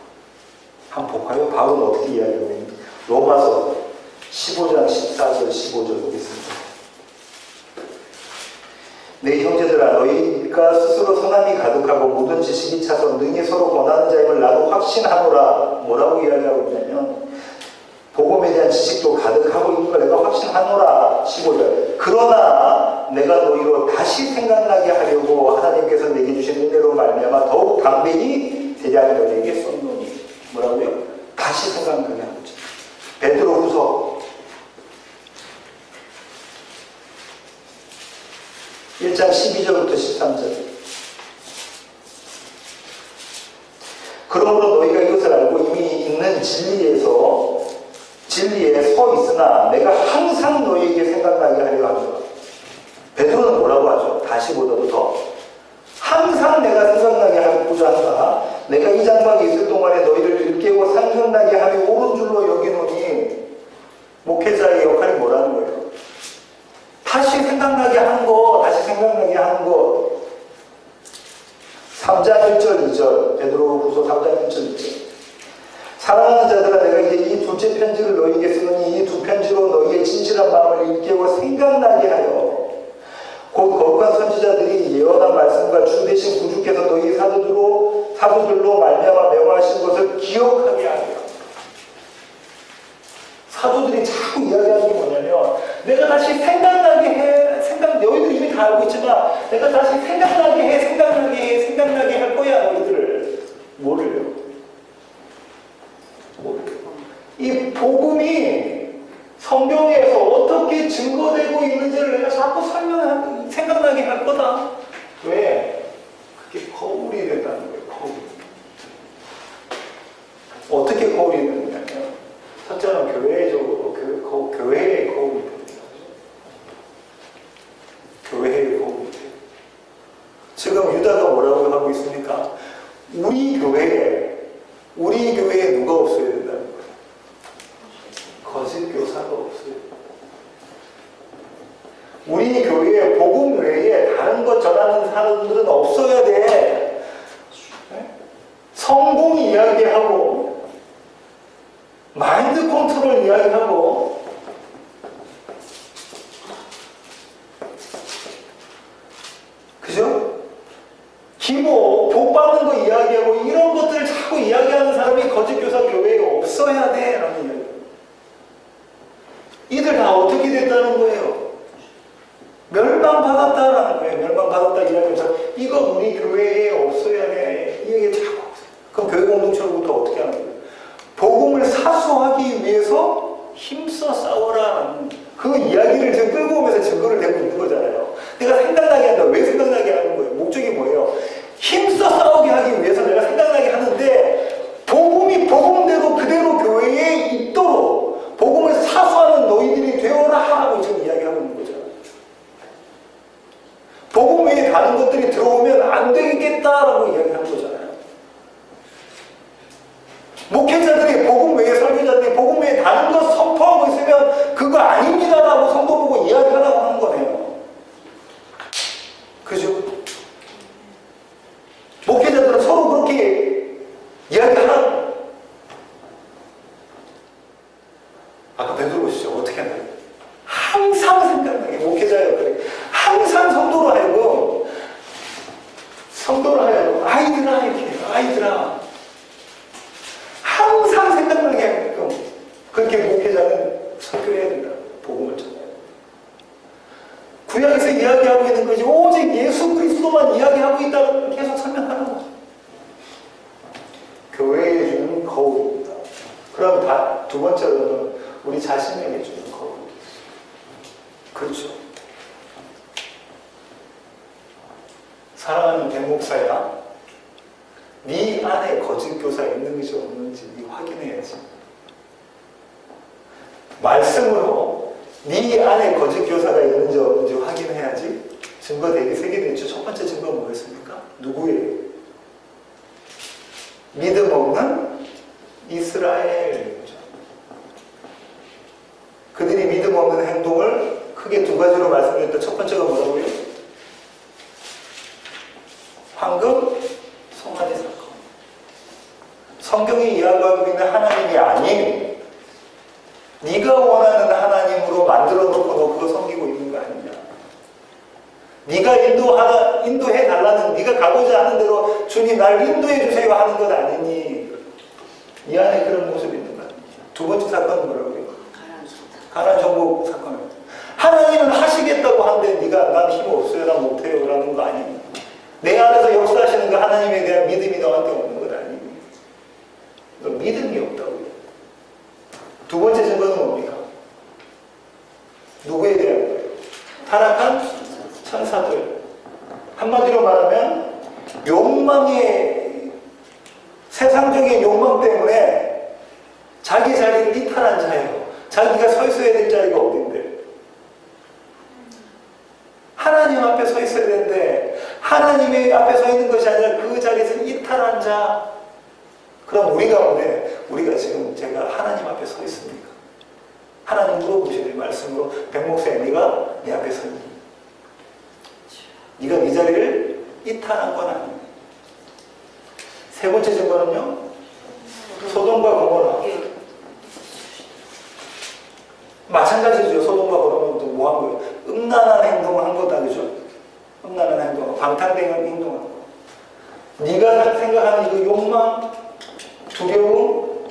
한번 볼까요? 바울은 어떻게 이야기하고 있는지. 로마서 15장 14절 15절 보겠습니다. 내 형제들아 너희가 스스로 선함이 가득하고 모든 지식이 차서 능히 서로 권하는 자임을 나도 확신하노라. 뭐라고 이야기하고 있냐면 복음에 대한 지식도 가득하고 있는 걸 내가 확신하노라. 15절. 그러나 내가 너희로 다시 생각나게 하려고 하나님께서 내게 주신 은혜로 말미암아 더욱 강백히 대장 너희에게 쏟노니. 뭐라고요? 다시 생각나게 하고자. 베드로후서 1장 12절부터 13절. 그러므로 너희가 이것을 알고 이미 있는 진리에 서 있으나 내가 항상 너희에게 생각나게 하려 하노라. 베드로는 뭐라고 하죠? 다시보다도 더 항상 내가 생각나게 하고자 한다. 내가 이 장막에 있을 동안에 너희를 일깨워 생각나게 하며 옳은 줄로 여기노니. 목회자의 역할이 뭐라는 거예요? 다시 생각나게 하는 거, 다시 생각나게 하는 거. 3장 1절 2절, 베드로후서 3장 1절 2절. 사랑하는 자들아, 내가 이제 이 둘째 편지를 너희에게 쓰느니 이 두 편지로 너희의 진실한 마음을 일깨워 생각나게 하여 곧 거룩한 선지자들이 예언한 말씀과 주 대신 구주께서 너희 사도들로 말미암아 명하신 것을 기억하게 하여. 사도들이 자꾸 이야기하는 게 뭐냐면 내가 다시 생각나게 해. 너희들 이미 다 알고 있지만 내가 다시 생각나게 할 거야. 너희들 뭐를요? 이 복음이 성경에서 어떻게 증거되고 있는지를 내가 자꾸 생각나게 할 거다. 왜? 그게 거울이 된다는 거예요. 거울. 어떻게 거울이 되느냐면 첫째는 교회적으로 교회의 거울이 됩니다. 교회의 거울이 돼요. 지금 유다가 뭐라고 하고 있습니까? 우리 교회에 누가 없어야 된다는 거예요. 거짓 교사가 없어요. 우리 교회에 복음 외에 다른 것 전하는 사람들은 없어야 돼. 성공 이야기하고 마인드 컨트롤 이야기하고 그죠? 기모, 복 받는 거 이야기하고 이런 것들을 자꾸 이야기하는 사람이 거짓 교사 교회에 없어야 돼 라는 이야기. 이들 다 어떻게 됐다는 거예요? 멸망받았다라는 거예요. 멸망받았다 이야기하면서 이거 우리 교회에 없어야 돼. 이 얘기 자꾸 없어요. 그럼 교회 공동체로부터 어떻게 하는 거예요? 복음을 사수하기 위해서 힘써 싸워라는 그 이야기를 지금 끌고 오면서 증거를 대고 있는 거잖아요. 내가 생각나게 한다. 왜 생각나게 하는 거예요? 목적이 뭐예요? 힘써 싸우게 하기 위해서 내가 생각나게 하는데 복음이 복음대로 그대로 교회에 있도록 복음을 사수하는 너희들이 되어라 하고 지금 이야기하고 있는 거잖아요. 복음 외에 다른 것들이 들어오면 안 되겠다라고 이야기하는 거잖아요. 목회자들이 복음 외에 설교자들이 복음 외에 다른 것 선포하고 있으면 그거 아닙니다라고 성도 보고 이야기하라고 하는 거네요. 그죠? 목회자들은 서로 그렇게 이야기하라. 아까 베드로 보시죠. 어떻게 한다고? 항상 생각나게 목회자의 역할이 항상 자신에게 주는 거룩. 그렇죠. 사랑하는 백목사야, 네 안에 거짓 교사 있는지 없는지 네 확인해야지. 말씀으로 네 안에 거짓 교사가 있는지 없는지 확인해야지. 증거 대개 3개 됐죠. 첫 번째 증거는 뭐였습니까? 누구예요? 믿음 없는 이스라엘. 그들이 믿음 없는 행동을 크게 2가지로 말씀드렸다. 첫 번째가 뭐라고요? 황금 송아지 사건. 성경이 이야기하고 있는 하나님이 아닌 네가 원하는 하나님으로 만들어 놓고 너 그거 섬기고 있는 거 아니냐. 네가 인도해 달라는, 네가 가고자 하는 대로 주님 날 인도해 주세요 하는 것 아니니. 이 안에 그런 모습이 있는 거 아니냐. 2번째 사건은 뭐라고요? 가나안 정복 사건입니다. 하나님은 하시겠다고 하는데 네가 난 힘 없어요, 난 못해요 라는 거 아니니. 내 안에서 역사하시는 그 하나님에 대한 믿음이 너한테 없는 것 아니니. 너 믿음이 없다고요. 2번째 증거는 뭡니까? 누구에 대한 거예요? 타락한 천사들. 한마디로 말하면 욕망의, 세상적인 욕망 때문에 자기 자리를 이탈한 자예요. 자기가 서 있어야 될 자리가 어딘데? 하나님 앞에 서 있어야 되는데 하나님의 앞에 서 있는 것이 아니라 그 자리에서 이탈한 자. 그럼 우리 가운데, 우리가 지금 제가 하나님 앞에 서 있습니까? 하나님 물어보시는 말씀으로, 백목사야 네가 내 앞에 서 있니? 네가 네 자리를 이탈한 건 아니야. 3번째 증거는요, 소돔과 고모라. 마찬가지죠. 소돔과 고모라도 뭐 한 거예요? 음란한 행동을 한 거다, 그죠? 음란한 행동, 방탕된 행동을 한 거. 네가 생각하는 그 욕망, 두려움,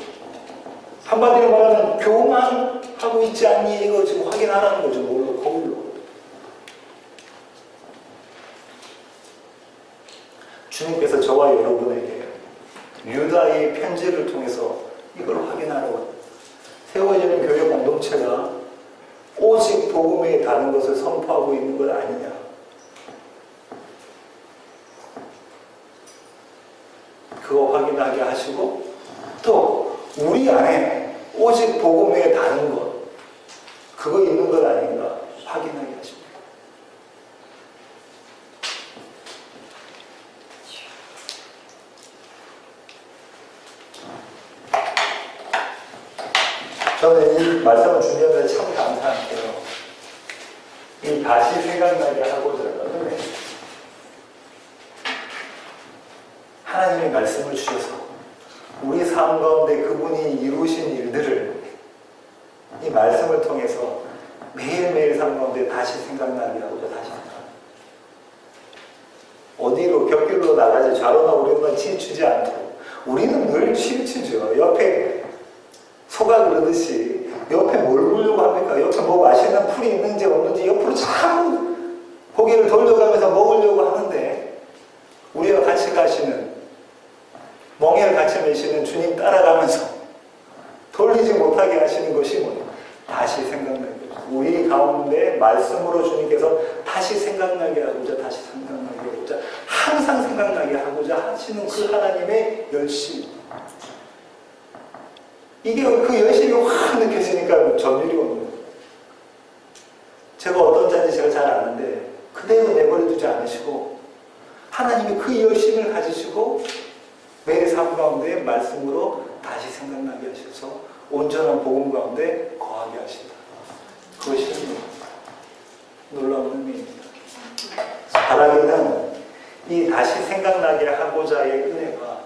한마디로 말하면 교만하고 있지 않니? 이거 지금 확인하라는 거죠. 뭘로? 거울로. 주님께서 저와 여러분에게 유다의 편지를 통해서 이걸 확인하라고. 세워지는 교회 공동체가 오직 복음에 다른 것을 선포하고 있는 것 아니냐. 그거 확인하게 하시고, 또 우리 안에 오직 복음에 다른 것, 그거 있는 것 아닌가 확인하게 하십니다. 저는 이 말씀을 준비하면서 참 감사한 게요, 이 다시 생각나게 하고자 하는 하나님의 말씀을 주셔서 우리 삶 가운데 그분이 이루신 일들을 이 말씀을 통해서 매일매일 삶 가운데 다시 생각나게 하고자 다시 생각합니다. 어디로 곁길로 나가지 좌로나 우로나 치우치지 않도록. 우리는 늘 치우치죠. 옆에 소가 그러듯이 옆에 뭘 보려고 합니까? 옆에 뭐 맛있는 풀이 있는지 없는지 옆으로 자꾸 고개를 돌려가면서 먹으려고 하는데, 우리와 같이 가시는, 멍에를 같이 메시는 주님 따라가면서 돌리지 못하게 하시는 것이 뭐예요? 다시 생각나게. 우리 가운데 말씀으로 주님께서 다시 생각나게 하고자, 다시 생각나게 하고자, 항상 생각나게 하고자 하시는 그 하나님의 열심. 이게 그 열심이 확 느껴지니까 전율이 오는 거예요. 제가 어떤 자인지 제가 잘 아는데 그대로 내버려 두지 않으시고 하나님이 그 열심을 가지시고 매일 삶 가운데 말씀으로 다시 생각나게 하셔서 온전한 복음 가운데 거하게 하신다. 그것이 놀라운 의미입니다. 바라기는 이 다시 생각나게 하고자의 은혜가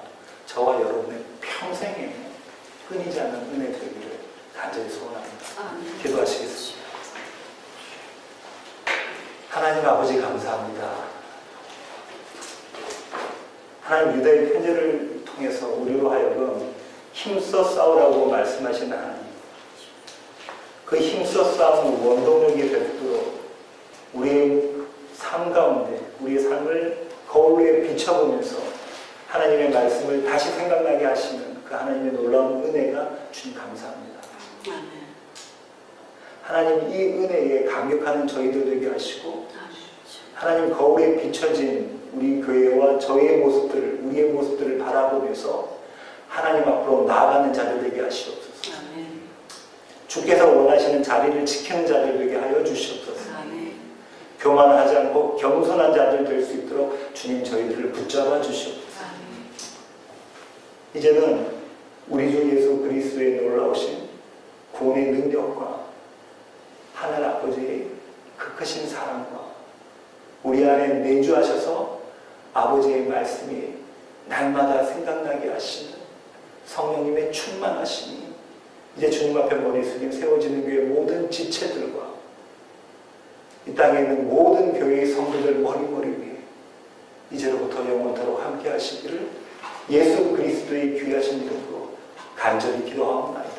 저와 여러분의 평생에 끊이지 않는 은혜 되기를 간절히 소원합니다. 기도하시겠습니다. 하나님 아버지 감사합니다. 하나님 유다의 편지를 통해서 우리로 하여금 힘써 싸우라고 말씀하신 하나님, 그 힘써 싸우는 원동력이 되도록 우리의 삶 가운데 우리의 삶을 거울에 비춰보면서 하나님의 말씀을 다시 생각나게 하시는 그 하나님의 놀라운 은혜가 주님 감사합니다. 하나님 이 은혜에 감격하는 저희들 되게 하시고 하나님 거울에 비춰진 우리 교회와 저희의 모습들을 우리의 모습들을 바라보면서 하나님 앞으로 나아가는 자들 되게 하시옵소서. 주께서 원하시는 자리를 지키는 자들 되게 하여 주시옵소서. 교만하지 않고 겸손한 자들 될 수 있도록 주님 저희들을 붙잡아 주시옵소서. 이제는 우리 주 예수 그리스도의 놀라우신 구원의 능력과 하늘 아버지의 그 크신 사랑과 우리 안에 내주하셔서 아버지의 말씀이 날마다 생각나게 하시는 성령님의 충만하심이 이제 주님 앞에 머리 숙임 세워지는 교회 모든 지체들과 이 땅에 있는 모든 교회의 성도들 머리 위에 이제로부터 영원토록 함께 하시기를 예수 그리스도의 귀하신 이름으로 간절히 기도하옵나이다.